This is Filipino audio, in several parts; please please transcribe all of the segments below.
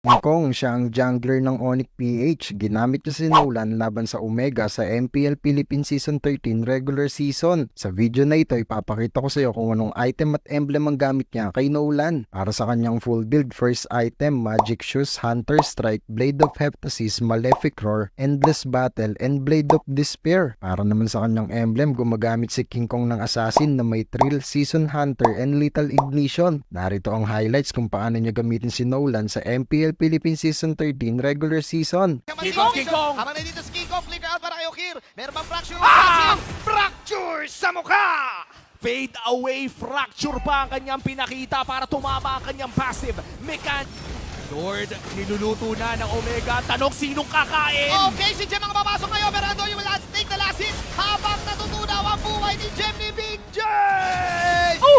Kong siya ang jungler ng Onyx PH. Ginamit niya si Nolan laban sa Omega sa MPL Philippines Season 13 regular season. Sa video na ito, ipapakita ko sa iyo kung anong item at emblem ang gamit niya kay Nolan. Para sa kanyang full build, first item, Magic Shoes, Hunter Strike, Blade of Heptasis, Malefic Roar, Endless Battle, and Blade of Despair. Para naman sa kanyang emblem, gumagamit si King Kong ng Assassin na may Thrill, Season Hunter, and Lethal Ignition. Narito ang highlights kung paano niya gamitin si Nolan sa MPL Philippines Season 13 regular season. King Kong! Habang na dito si King Kong, flicker out para kay Okir. Meron bang fracture? Fracture sa mukha! Fade away, fracture pa ang kanyang pinakita para tumama ang kanyang passive mechanic. Lord, niluluto na ng Omega. Tanong sinong kakain? Okay, si Jem ang papasok ngayon. Pero ando yung last take the last hit habang natutunaw ang buhay ni Jem ni Big J!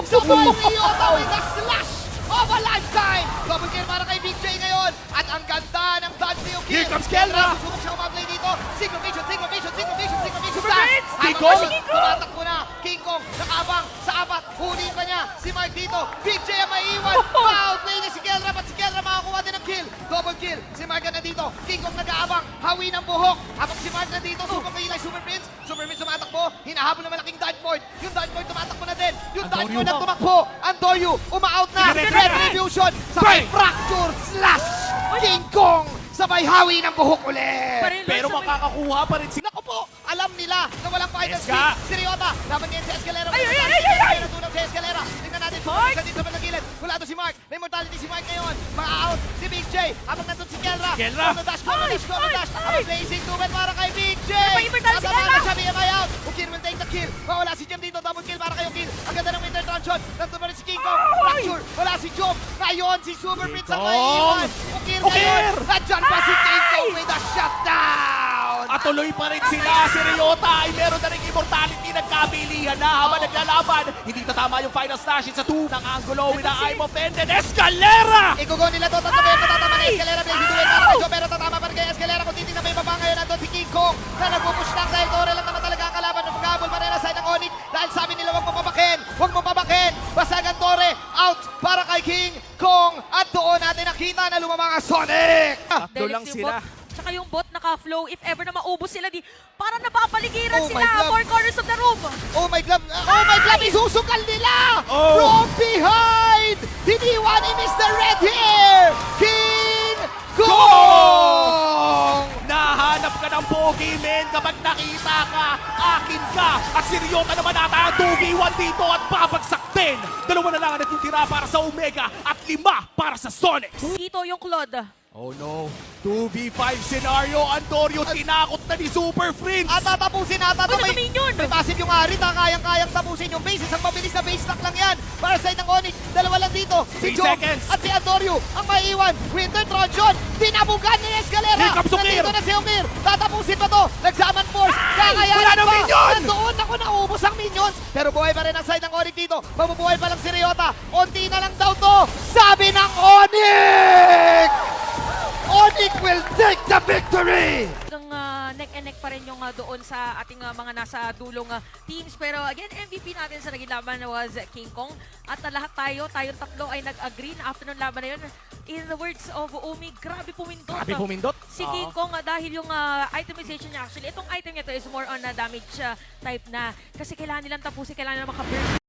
Sabay Ryota with the slash of a lifetime! Double kill para kay Big J ngayon. At ang ganda ng dodge ni Okir. Here comes Kelra! Susubok siya umaplay dito. Single vision, single vision, single vision, single vision. Super hits! King Kong! Tumatakbo na. King Kong nakabang sa apat. Huli pa niya si Mark dito. Big J ang maiiwan. Foul play na si Kelra. But si Kelra makakuha din ng kill. Double kill. Si Mark na dito. King Kong nag-aabang. Hawi ng buhok. Habang si Mark na dito. Super kilay Super Prince. Super Prince tumatakbo. Hinahabol ng malaking dodgeboard. Yung dodgeboard tumatakbo na din. Yung dodgeboard na tumakbo. Antoryu umaout na. Retribution. Sabay fracture slash. King Kong sabay hawi ng buhok ulit. Pero makakakuha pa rin si... Naku po, alam nila na walang final Eska! speed. Si Ryota, laban ngayon si Escalera. Ay! Natunaw si Escalera. Tingnan natin, sa dito sa gilid. Wala doon si Mark. May mortality si Mark ngayon. Mga-out si Big J. Habang nandun si Kelra. Kelra! Dash. Habang blazing tuben para kay Big J. May immortality si Kelra! Siya, BMI out. Ukir will take the kill. Mawala si Jem dito. Double kill para kay Ukir. Ang ganda ng Winter Truncheon. Nandun pa rin si King Kong. Fracture. Wala si Jom. Ngayon, si Super Prince ang maiiwan. Ukir ngayon. Nandyan pa si King Kong with a shutdown. At tuloy pa rin sila. Si Ryota ay meron na rin immortality. Nagkabilihan na habang naglalaban. Hindi tatama yung final slash. It's a 2 ng Angulo with the Eye of Ended. Escalera! Igugo nila to, tatama yung matatama ni Escalera, blazing duel para kay Joe, pero tatama pa rin kay Escalera. Kung titignan mo yung baba ngayon, nandun si King Kong na nagpupush lang dahil Torre lang naman talaga ang kalaban ng paghabol pa rin na side ng Onyx dahil sabi nila huwag mo pabakin, basagan Torre, out para kay King Kong at doon natin nakita na lumamang ang Sonic! Tatlo lang sila. Tsaka yung bot naka-flow, if ever na maubos sila di, parang napapaligiran Oh my sila, God. 4 corners of the room. Oh my God, isusukal nila! Oh. From behind! Hiniwan ni Mr. Red Hair! King Kong! Nahanap ka ng pogi, men. Kapag nakita ka, akin ka. At si Ryota naman ata ang 2v1 dito at babagsak din. Dalawa na lang ang natitira para sa Omega at 5 para sa Sonics. Dito yung Claude. Oh no, 2v5 scenario. Antoryu tinakot na ni Super Prince. At tatapusin ata ito. Uy, naka-minion! May passive yung Arit. Kayang-kayang tapusin yung base. Isang mabilis na base lock lang yan. Para sa ng Onyx. Dalawa lang dito. Si 3 Joe seconds. at si Antoryu ang maiiwan. Winter Truncheon. Tinabugan ni Escalera. Here comes Okir. Nandito na si Okir. Tatapusin pa to. Nagsaman force. Kakayanin wala nang pa. minion! Nandoon ako naubos ang minions. Pero buhay pa rin ang side ng Onyx dito. Mabubuhay pa lang si Ryota. Unti na lang daw to. Sabi ng Onyx! Onyx will take the victory! Hanggang neck and neck pa rin yung doon sa ating mga nasa dulong teams. Pero again, MVP natin sa naging laban was King Kong. At lahat tayong tatlo ay nag-agree na after ng laban na yun. In the words of Omi, grabe pumindot. Grabe pumindot. Si King Kong dahil yung itemization niya actually, itong item niya to is more on damage type na. Kasi kailangan nilang tapusin, kailangan nilang makaburn.